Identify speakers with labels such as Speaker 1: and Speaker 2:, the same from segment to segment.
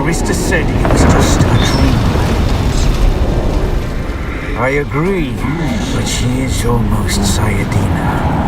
Speaker 1: Arista said it was just a dream. I agree, but she is almost Sayadina.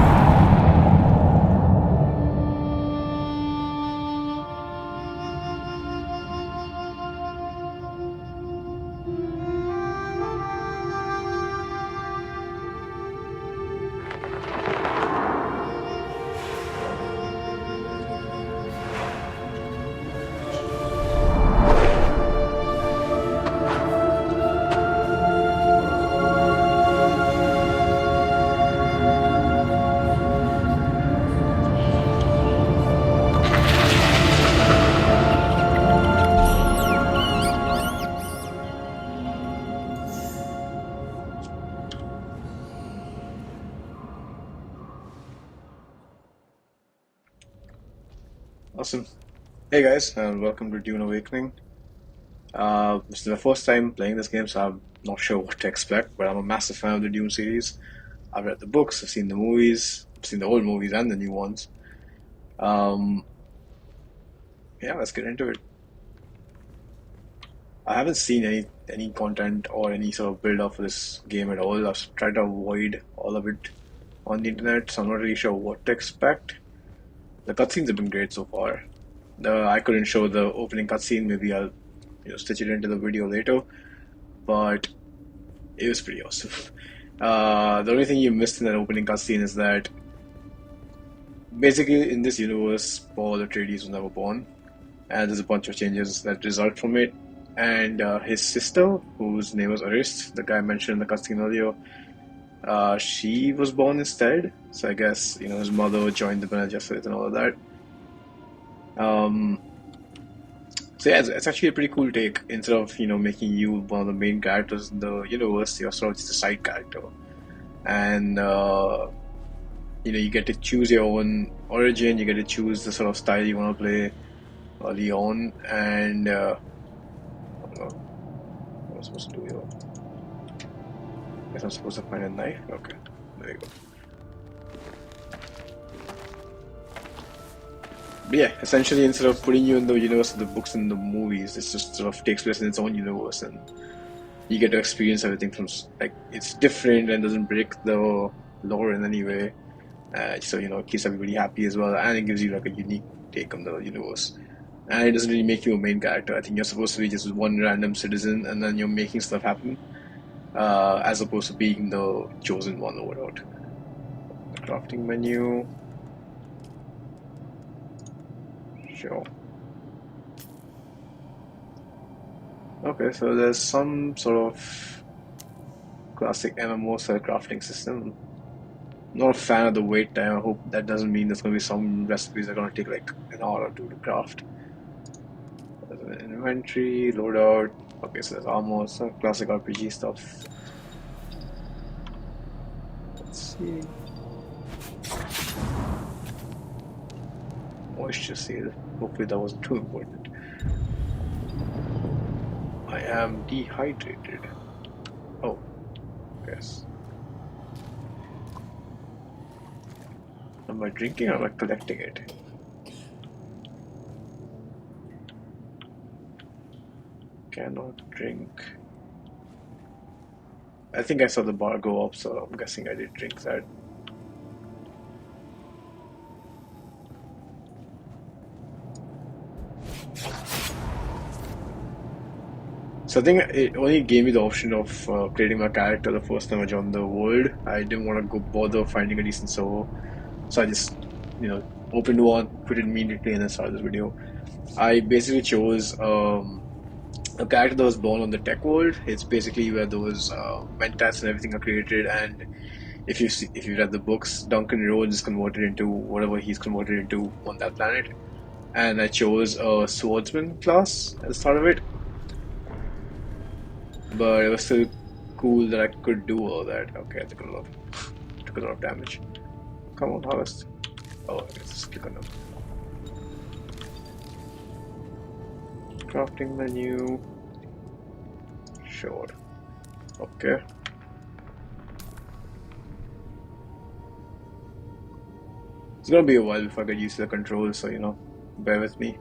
Speaker 2: Awesome. Hey guys, and welcome to Dune Awakening. This is my first time playing this game, so I'm not sure what to expect, but I'm a massive fan of the Dune series. I've read the books, I've seen the movies, I've seen the old movies and the new ones. Um, yeah, let's get into it. I haven't seen any content or any sort of build up for this game at all. I've tried to avoid all of it on the internet, so I'm not really sure what to expect. The cutscenes have been great so far. I couldn't show the opening cutscene. Maybe I'll stitch it into the video later. But it was pretty awesome. The only thing you missed in that opening cutscene is that basically in this universe, Paul Atreides was never born, and there's a bunch of changes that result from it. And his sister, whose name was Arist, the guy mentioned in the cutscene earlier, she was born instead. So I guess his mother joined the Bene Gesserit and all of that. Um, So yeah, it's actually a pretty cool take. Instead of making you one of the main characters in the universe, you're sort of just a side character, and you get to choose your own origin. You get to choose the sort of style you want to play early on, and I don't know what am I supposed to do here. I guess I'm supposed to find a knife. Okay, there you go. But yeah, essentially, instead of putting you in the universe of the books and the movies, it just sort of takes place in its own universe, and you get to experience everything from like it's different and doesn't break the lore in any way. So it keeps everybody happy as well, and it gives you like a unique take on the universe. And it doesn't really make you a main character. I think you're supposed to be just one random citizen, and then you're making stuff happen, as opposed to being the chosen one or whatnot. The crafting menu, sure. Okay, so there's some sort of classic MMO style crafting system. Not a fan of the wait time. I hope that doesn't mean there's going to be some recipes that are going to take like an hour or two to craft. There's an inventory, loadout. Okay, so there's armor, some classic RPG stuff. Let's see. Moisture seal. Hopefully that wasn't too important. I am dehydrated. Oh, yes. Am I drinking or am I collecting it? Cannot drink. I think I saw the bar go up, so I'm guessing I did drink that. So I think it only gave me the option of creating my character the first time I joined the world. I didn't want to go bother finding a decent server, so I just, opened one, quit it immediately, and then started this video. I basically chose a character that was born on the tech world. It's basically where those mentats and everything are created, and if you read the books, Duncan Rhodes is converted into whatever he's converted into on that planet. And I chose a swordsman class at the start of it, but it was still cool that I could do all that. Okay, I took took a lot of damage. Come on, harvest. Oh, I guess just click on them. Crafting menu. Sure. Okay. It's gonna be a while before I get used to the controls, so bear with me.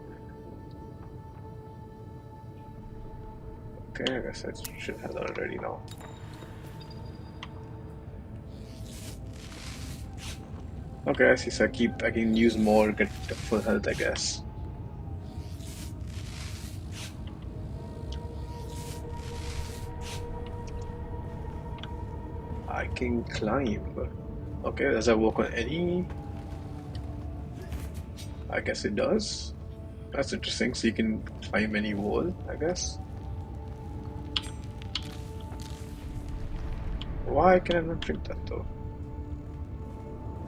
Speaker 2: Okay, I guess I should have that already now. Okay, I see. So I can use more, get full health, I guess. I can climb. Okay, does that work on any? I guess it does. That's interesting. So you can climb any wall, I guess. Why can I not drink that though?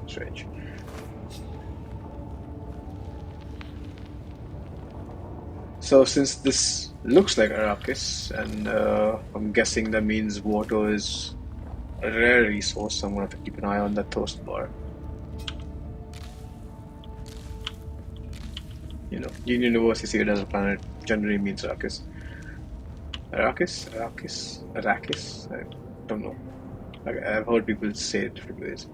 Speaker 2: Strange. So since this looks like Arrakis, and I'm guessing that means water is a rare resource, so I'm gonna have to keep an eye on that thirst bar. You know, in universe, you as a planet generally means Arrakis. Arrakis? I don't know. Like, I've heard people say it different ways.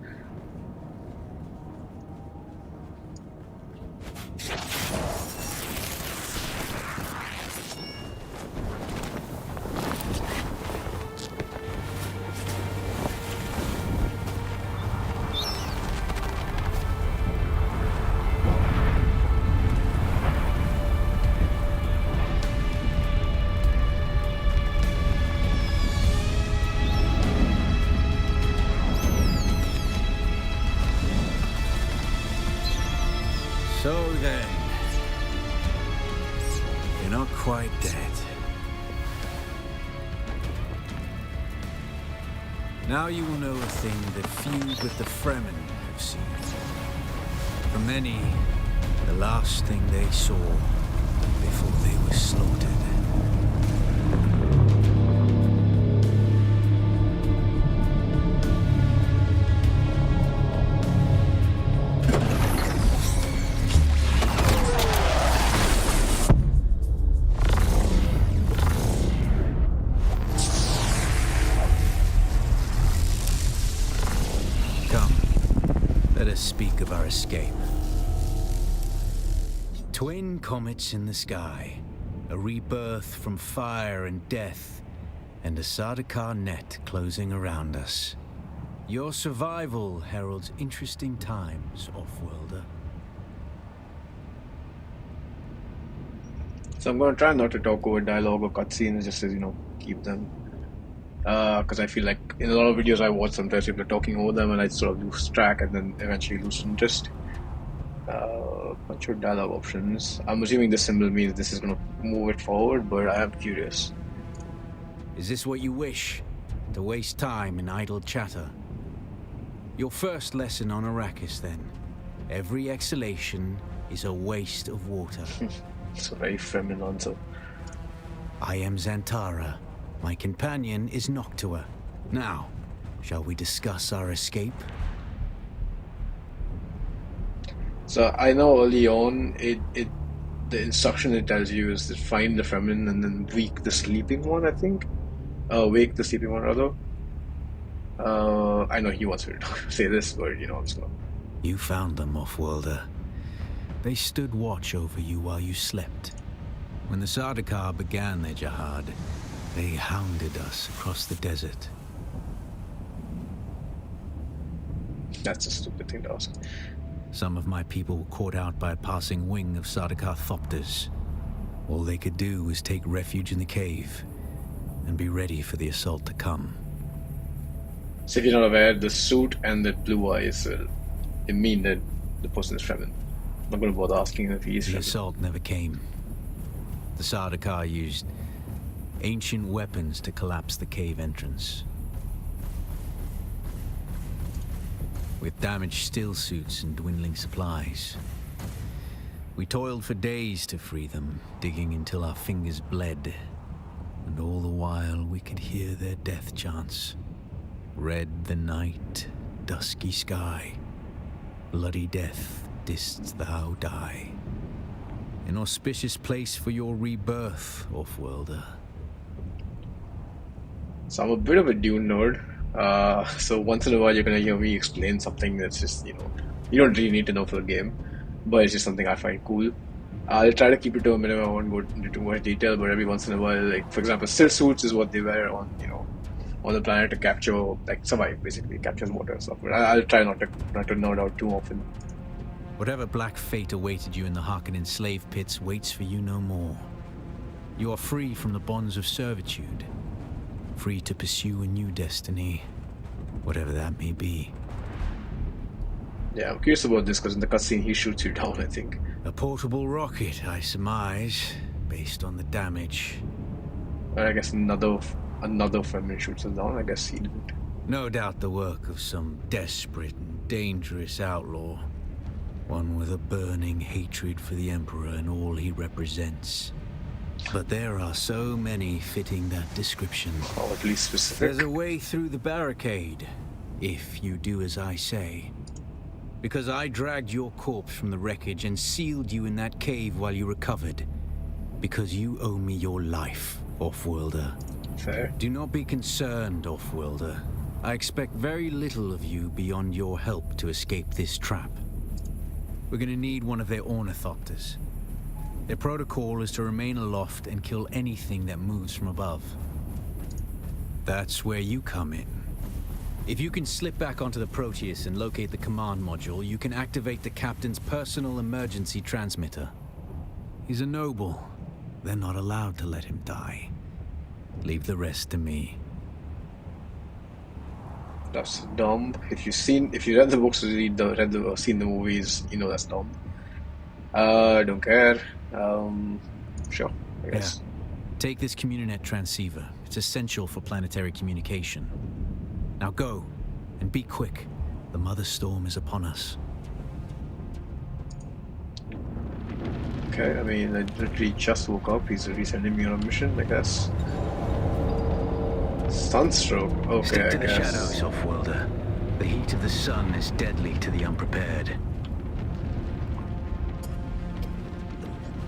Speaker 1: So then, you're not quite dead. Now you will know a thing that few but the Fremen have seen. For many, the last thing they saw before they were slaughtered. Let us speak of our escape. Twin comets in the sky, a rebirth from fire and death, and a Sardaukar net closing around us. Your survival heralds interesting times, Off-worlder.
Speaker 2: So I'm gonna try not to talk over dialogue or cutscenes, just to keep them. Because I feel like in a lot of videos I watch, sometimes people are talking over them and I sort of lose track and then eventually lose interest. Bunch of dialogue options. I'm assuming this symbol means this is going to move it forward, but I am curious.
Speaker 1: Is this what you wish? To waste time in idle chatter? Your first lesson on Arrakis, then. Every exhalation is a waste of water.
Speaker 2: It's a very feminine answer.
Speaker 1: I am Xantara. My companion is Noctua. Now, shall we discuss our escape?
Speaker 2: So I know early on, the instruction it tells you is to find the Fremen and then wake the sleeping one, I think. Wake the sleeping one, rather. I know he wants me to say this, but I'm just gonna...
Speaker 1: You found them, Off-worlder. They stood watch over you while you slept. When the Sardaukar began their jihad, they hounded us across the desert.
Speaker 2: That's a stupid thing to ask.
Speaker 1: Some of my people were caught out by a passing wing of Sardaukar thopters. All they could do was take refuge in the cave and be ready for the assault to come.
Speaker 2: So if you're not aware, the suit and the blue eyes, it mean that the person is Fremen. I'm not going to bother asking if he is Fremen.
Speaker 1: The assault never came. The Sardaukar used ancient weapons to collapse the cave entrance. With damaged still suits and dwindling supplies, we toiled for days to free them, digging until our fingers bled, and all the while we could hear their death chants. Red the night, dusky sky, bloody death didst thou die. An auspicious place for your rebirth, Off-worlder.
Speaker 2: So I'm a bit of a Dune nerd. So once in a while you're going to hear me explain something that's just, you don't really need to know for the game, but it's just something I find cool. I'll try to keep it to a minimum. I won't go into too much detail, but every once in a while, like for example, still suits is what they wear on on the planet to capture, like survive, basically capture the water and stuff. But I'll try not to nerd out too often.
Speaker 1: Whatever black fate awaited you in the Harkonnen slave pits waits for you no more. You are free from the bonds of servitude, free to pursue a new destiny, whatever that may be.
Speaker 2: Yeah, I'm curious about this because in the cutscene he shoots you down, I think.
Speaker 1: A portable rocket, I surmise, based on the damage.
Speaker 2: And I guess another Fremen shoots us down. I guess he didn't.
Speaker 1: No doubt the work of some desperate and dangerous outlaw. One with a burning hatred for the Emperor and all he represents. But there are so many fitting that description.
Speaker 2: Or at least specific.
Speaker 1: There's a way through the barricade, if you do as I say. Because I dragged your corpse from the wreckage and sealed you in that cave while you recovered. Because you owe me your life, Offworlder.
Speaker 2: Fair.
Speaker 1: Do not be concerned, Offworlder. I expect very little of you beyond your help to escape this trap. We're gonna need one of their ornithopters. Their protocol is to remain aloft and kill anything that moves from above. That's where you come in. If you can slip back onto the Proteus and locate the command module, you can activate the captain's personal emergency transmitter. He's a noble. They're not allowed to let him die. Leave the rest to me.
Speaker 2: That's dumb. If you read the books or seen the movies, you know that's dumb. Don't care. Sure, I guess.
Speaker 1: Yeah. Take this Communinet transceiver. It's essential for planetary communication. Now go, and be quick. The Mother Storm is upon us.
Speaker 2: Okay, I mean, I literally just woke up. He's resending me on a mission, I guess. Sunstroke. Okay,
Speaker 1: Stick to
Speaker 2: I
Speaker 1: the
Speaker 2: guess.
Speaker 1: shadows, Offworlder. The heat of the sun is deadly to the unprepared.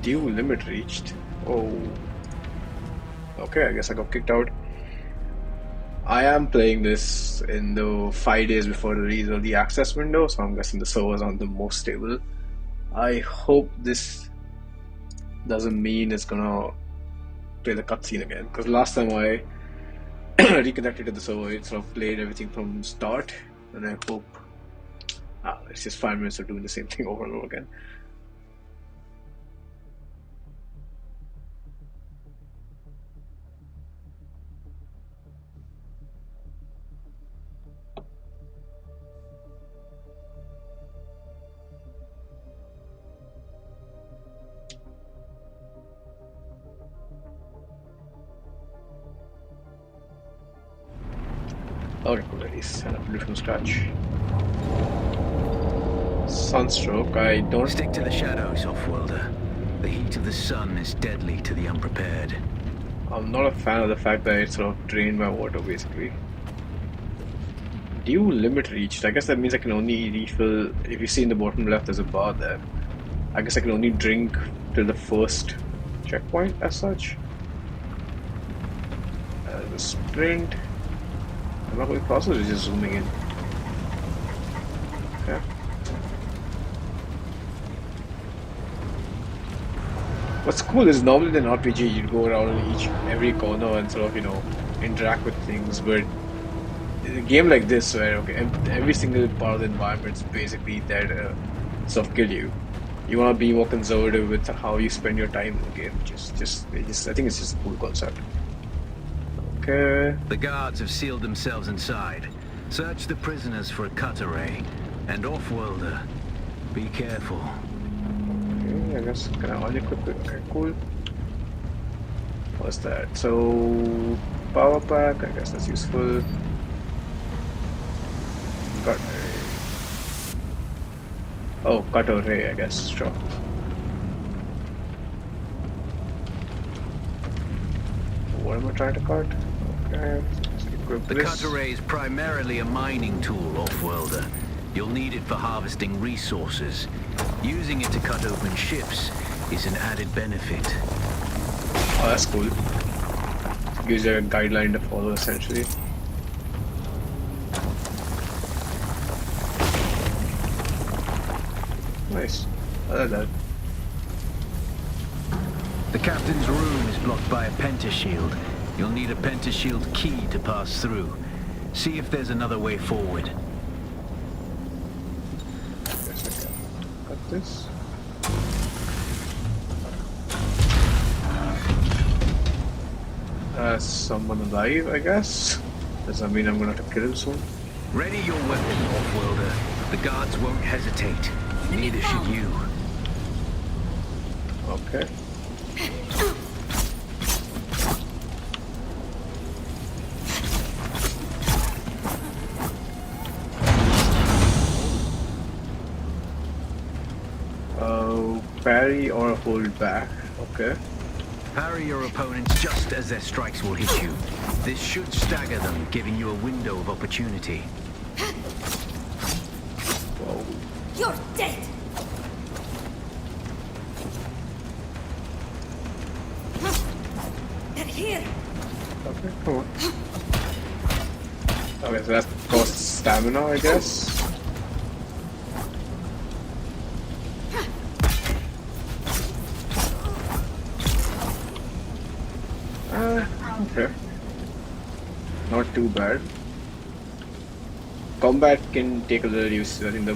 Speaker 2: Due limit reached. Oh. Okay, I guess I got kicked out. I am playing this in the 5 days before the release of the access window, so I'm guessing the servers aren't the most stable. I hope this doesn't mean it's gonna play the cutscene again, because last time I reconnected to the server, it sort of played everything from start, and I hope it's just 5 minutes of doing the same thing over and over again. Okay, cool, at least set up from scratch. Sunstroke, I don't...
Speaker 1: Stick to the shadows, Offworlder. The heat of the sun is deadly to the unprepared.
Speaker 2: I'm not a fan of the fact that it sort of drained my water, basically. Due limit reached. I guess that means I can only refill... If you see in the bottom left, there's a bar there. I guess I can only drink till the first checkpoint, as such. The sprint... I'm not going to process, it's just zooming in. Okay. What's cool is normally in an RPG you'd go around every corner and sort of, interact with things, but in a game like this where every single part of the environment is basically there to sort of kill you. You want to be more conservative with how you spend your time in the game. I think it's just a cool concept. Okay.
Speaker 1: The guards have sealed themselves inside. Search the prisoners for a cut array. And Offworlder, be careful.
Speaker 2: Okay, I guess can I unequip it? Okay, cool. What's that? So power pack, I guess that's useful. Cut array. Oh, cut array, I guess, sure. What am I trying to cut? Okay, let's equip
Speaker 1: The
Speaker 2: this.
Speaker 1: cut array is primarily a mining tool, Offworlder. You'll need it for harvesting resources. Using it to cut open ships is an added benefit.
Speaker 2: Oh, that's cool. Gives you a guideline to follow, essentially. Nice. I like that.
Speaker 1: The captain's room is blocked by a pentashield. You'll need a pentashield key to pass through. See if there's another way forward.
Speaker 2: Guess I can cut this. Someone alive, I guess. Does that mean I'm gonna have to kill him soon?
Speaker 1: Ready your weapon, off-worlder. The guards won't hesitate. Neither should you.
Speaker 2: Okay. Parry or hold back. Okay.
Speaker 1: Parry your opponents just as their strikes will hit you. This should stagger them, giving you a window of opportunity.
Speaker 2: Whoa.
Speaker 3: You're dead! They're here!
Speaker 2: Okay, come on. Okay, so that costs stamina, I guess. Okay. Not too bad. Combat can take a little use. I think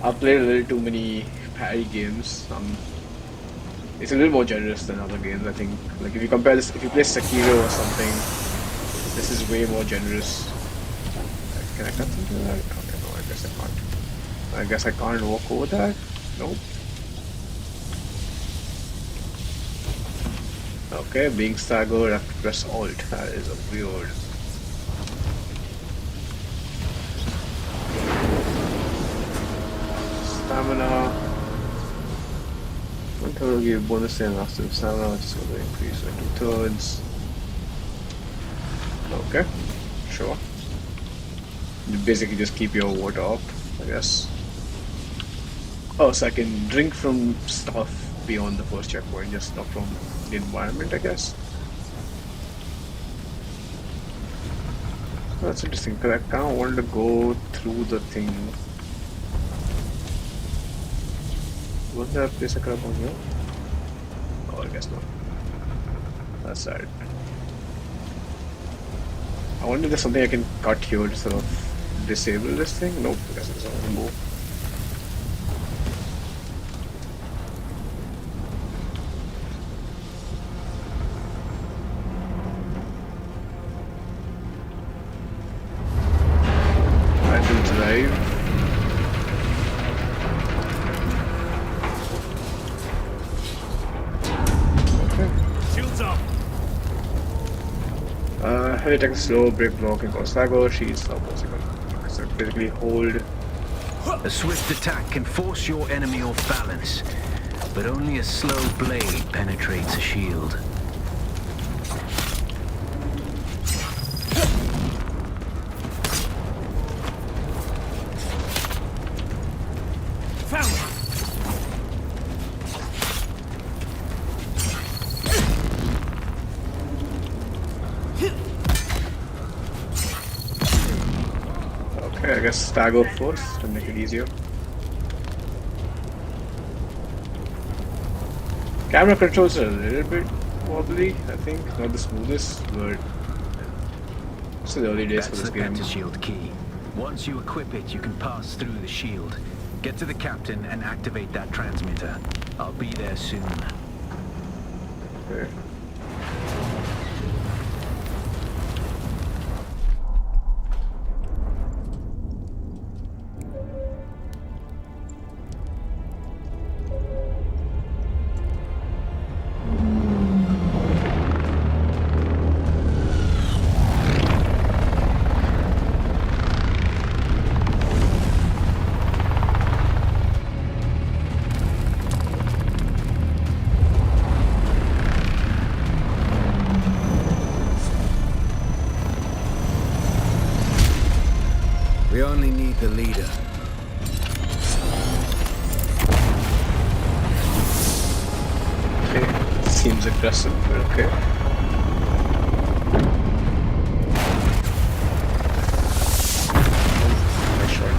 Speaker 2: I've played a little too many parry games. It's a little more generous than other games, I think. Like if you compare this, if you play Sekiro or something, this is way more generous. Can I cut into that? Okay, no, I guess I can't. I guess I can't walk over that? Nope. Okay, being staggered, I have to press Alt. That is a weird. Stamina. 1/3 will give bonus and after stamina, which is going to increase by 2/3. Okay, sure. You basically just keep your water up, I guess. Oh, so I can drink from stuff beyond the first checkpoint, just not from the environment, I guess. Oh, that's interesting, because I kind of wanted to go through the thing. Wasn't there a place I could have gone here? Oh, I guess not. That's sad. I wonder if there's something I can cut here to sort of disable this thing? Nope, I guess it's not remove. Heavy attack is slow, break block, and cause stagger, she's not possible. So basically hold.
Speaker 1: A swift attack can force your enemy off balance, but only a slow blade penetrates a shield.
Speaker 2: Okay, I guess stagger first to make it easier. Camera controls are a little bit wobbly, I think. Not the smoothest, but it's the early days for this game.
Speaker 1: That's the pentashield key. Once you equip it, you can pass through the shield. Get to the captain and activate that transmitter. I'll be there soon.
Speaker 2: Okay.
Speaker 1: We only need the leader.
Speaker 2: Okay, seems aggressive, but okay. Nice shot.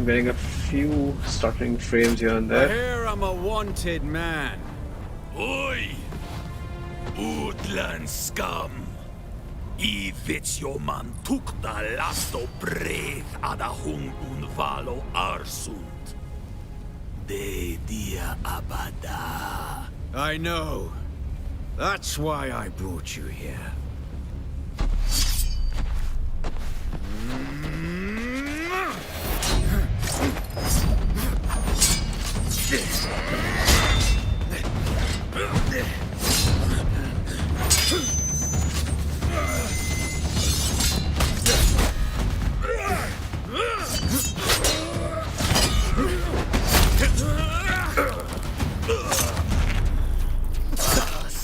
Speaker 2: getting a few stuttering frames here and
Speaker 1: I
Speaker 2: there.
Speaker 1: hear I'm a wanted man.
Speaker 3: Oi! Woodland scum! I vits jo man tukta lasto brev ada hung unvalo arsund. De dia abada.
Speaker 1: I know. That's why I brought you here.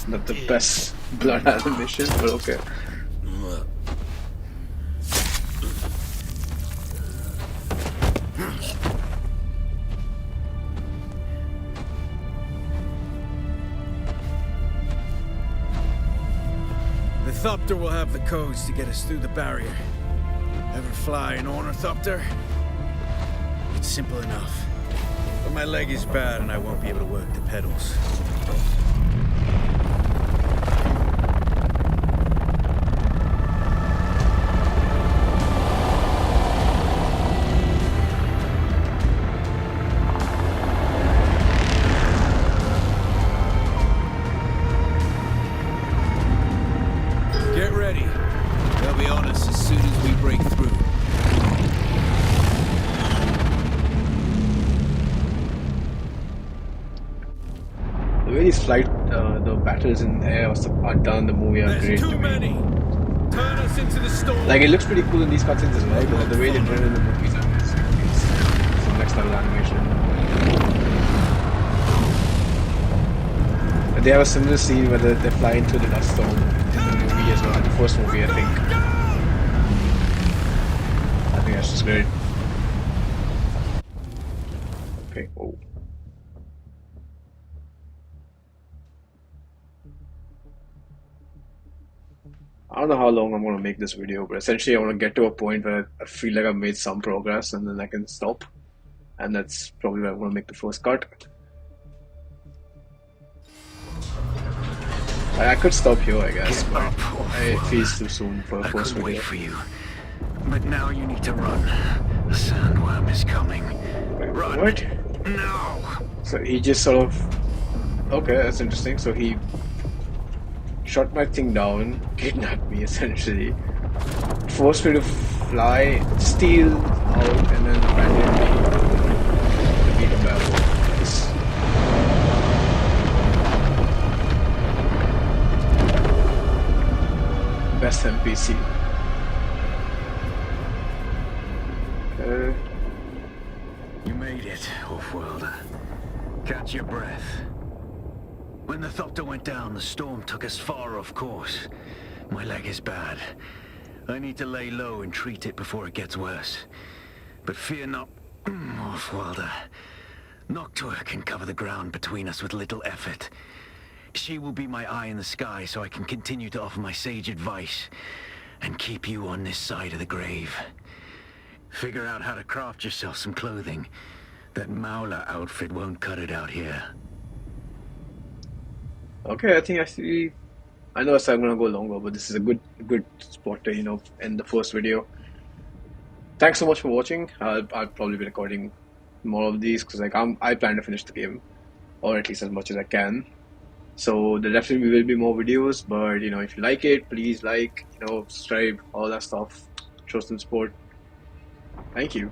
Speaker 2: Not the best blood animation, but okay.
Speaker 1: The Thopter will have the codes to get us through the barrier. Ever fly an ornithopter? It's simple enough. But my leg is bad and I won't be able to work the pedals. Get ready. They'll be on us as soon as we break through.
Speaker 2: The way these the battles in air are done in the movie are
Speaker 1: There's
Speaker 2: great
Speaker 1: too
Speaker 2: to me.
Speaker 1: many. Turn us into the storm.
Speaker 2: Like, it looks pretty cool in these cutscenes as well, but the way they did it in the movies it's some next level animation. And they have a similar scene where they're flying through the dust storm in the movie as well, the first movie, I think. I think that's just great. Okay, oh. I don't know how long I'm going to make this video, but essentially I want to get to a point where I feel like I've made some progress and then I can stop. And that's probably where I want to make the first cut. I could stop here, I guess, but it feels too soon for the first video.
Speaker 1: Wait for you. But now you need to run. The sandworm is coming.
Speaker 2: Wait,
Speaker 1: Run.
Speaker 2: what?
Speaker 1: No.
Speaker 2: So he just sort of... Okay, that's interesting. So he shot my thing down, kidnapped me essentially, forced me to fly, steal out, and then abandoned me to beat a battle. Best NPC.
Speaker 1: You made it, Off-Worlder. Catch your breath. When the Thopter went down, the storm took us far off course. My leg is bad. I need to lay low and treat it before it gets worse. But fear not, Off-Worlder. Noctua can cover the ground between us with little effort. She will be my eye in the sky so I can continue to offer my sage advice and keep you on this side of the grave. Figure out how to craft yourself some clothing. That Maula outfit won't cut it out here.
Speaker 2: Okay, I think actually, I know I'm gonna go longer, but this is a good spot to end the first video. Thanks so much for watching. I'll probably be recording more of these because I plan to finish the game, or at least as much as I can. So there definitely will be more videos, but if you like it, please like, subscribe, all that stuff. Show some support. Thank you.